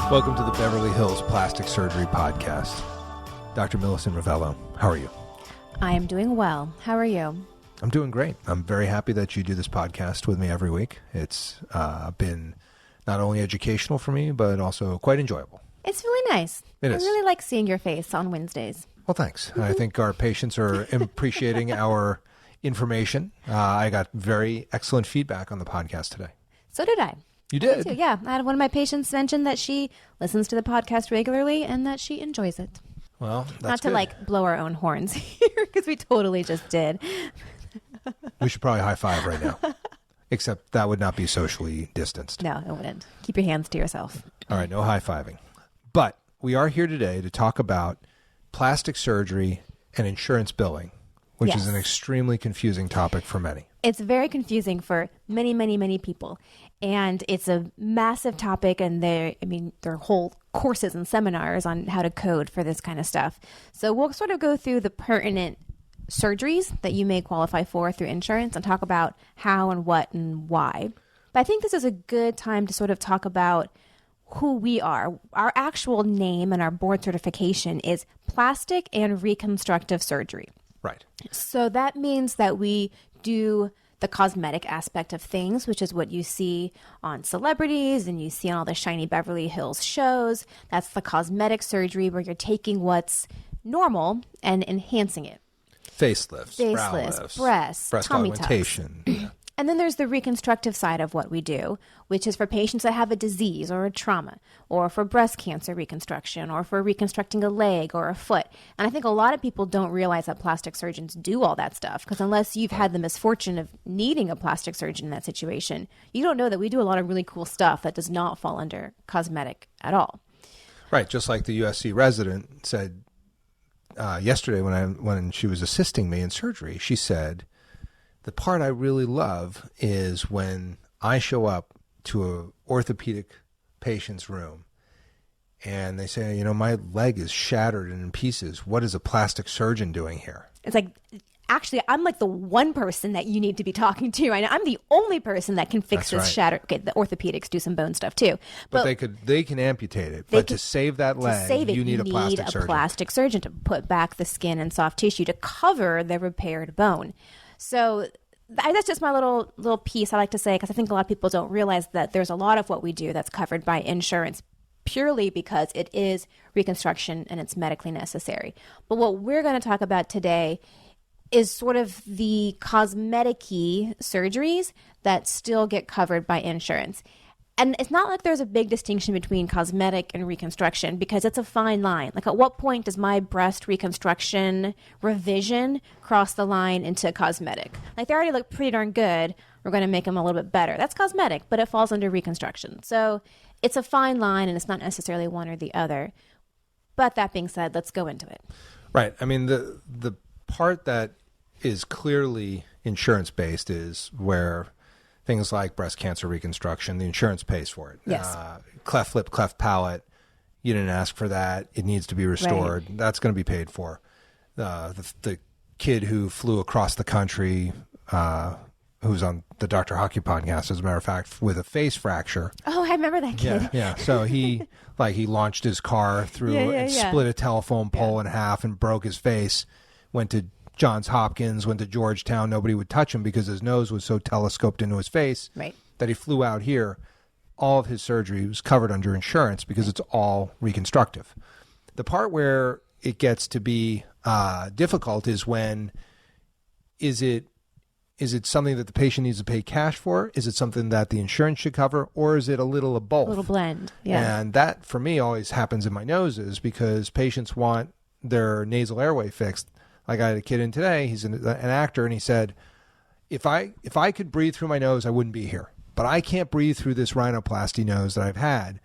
Welcome to the Beverly Hills Plastic Surgery Podcast. Dr. Millicent Rovelo, how are you? I am doing well. How are you? I'm doing great. I'm very happy that you do this podcast with me every week. It's been not only educational for me, but also quite enjoyable. It's really nice. It is. I really like seeing your face on Wednesdays. Well, thanks. I think our patients are appreciating our information. I got very excellent feedback on the podcast today. So did I. You did? Me too, yeah. I had one of my patients mention that she listens to the podcast regularly and that she enjoys it. Well, that's Not to good. blow our own horns here, because we totally just did. We should probably high five right now. Except that would not be socially distanced. No, it wouldn't. Keep your hands to yourself. All right, no high fiving. But we are here today to talk about plastic surgery and insurance billing, which is an extremely confusing topic for many. It's very confusing for many, many, many people. And it's a massive topic, and there are whole courses and seminars on how to code for this kind of stuff. So we'll sort of go through the pertinent surgeries that you may qualify for through insurance and talk about how and what and why. But I think this is a good time to sort of talk about who we are. Our actual name and our board certification is plastic and reconstructive surgery. Right. So that means that we do the cosmetic aspect of things, which is what you see on celebrities and you see on all the shiny Beverly Hills shows. That's the cosmetic surgery where you're taking what's normal and enhancing it. Facelifts, brow lifts, breast tummy augmentation. tucks. And then there's the reconstructive side of what we do, which is for patients that have a disease or a trauma, or for breast cancer reconstruction, or for reconstructing a leg or a foot. And I think a lot of people don't realize that plastic surgeons do all that stuff, because unless you've had the misfortune of needing a plastic surgeon in that situation, you don't know that we do a lot of really cool stuff that does not fall under cosmetic at all. Right, just like the USC resident said yesterday when she was assisting me in surgery, she said, the part I really love is when I show up to an orthopedic patient's room and they say, my leg is shattered and in pieces. What is a plastic surgeon doing here? It's like, actually, I'm like the one person that you need to be talking to right now. I'm the only person that can fix this shattered. Okay, the orthopedics do some bone stuff too. But they can amputate it. But to save that leg, you need a plastic surgeon to put back the skin and soft tissue to cover the repaired bone. So that's just my little piece I like to say, because I think a lot of people don't realize that there's a lot of what we do that's covered by insurance purely because it is reconstruction and it's medically necessary. But what we're going to talk about today is sort of the cosmetic-y surgeries that still get covered by insurance. And it's not like there's a big distinction between cosmetic and reconstruction, because it's a fine line. Like, at what point does my breast reconstruction revision cross the line into cosmetic? Like, they already look pretty darn good. We're going to make them a little bit better. That's cosmetic, but it falls under reconstruction. So it's a fine line, and it's not necessarily one or the other. But that being said, let's go into it. Right. I mean, the part that is clearly insurance-based is where things like breast cancer reconstruction, the insurance pays for it. Yes. Cleft lip, cleft palate, you didn't ask for that. It needs to be restored. Right. That's going to be paid for. The kid who flew across the country, who's on the Dr. Hockey podcast, as a matter of fact, with a face fracture. Oh, I remember that kid. Yeah. So he launched his car through and split a telephone pole in half and broke his face, went to Johns Hopkins, went to Georgetown. Nobody would touch him because his nose was so telescoped into his face that he flew out here. All of his surgery was covered under insurance because it's all reconstructive. The part where it gets to be difficult is when is it something that the patient needs to pay cash for? Is it something that the insurance should cover? Or is it a little of both? A little blend, yeah. And that, for me, always happens in my noses because patients want their nasal airway fixed. Like, I had a kid in today, he's an actor, and he said, if I could breathe through my nose, I wouldn't be here. But I can't breathe through this rhinoplasty nose that I've had,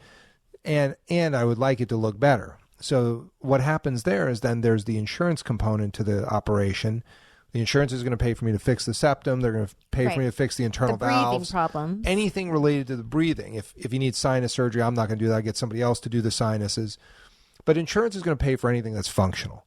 and I would like it to look better. So what happens there is then there's the insurance component to the operation. The insurance is going to pay for me to fix the septum. They're going to pay for me to fix the internal valves. Breathing problems. Anything related to the breathing. If you need sinus surgery, I'm not going to do that. I get somebody else to do the sinuses. But insurance is going to pay for anything that's functional.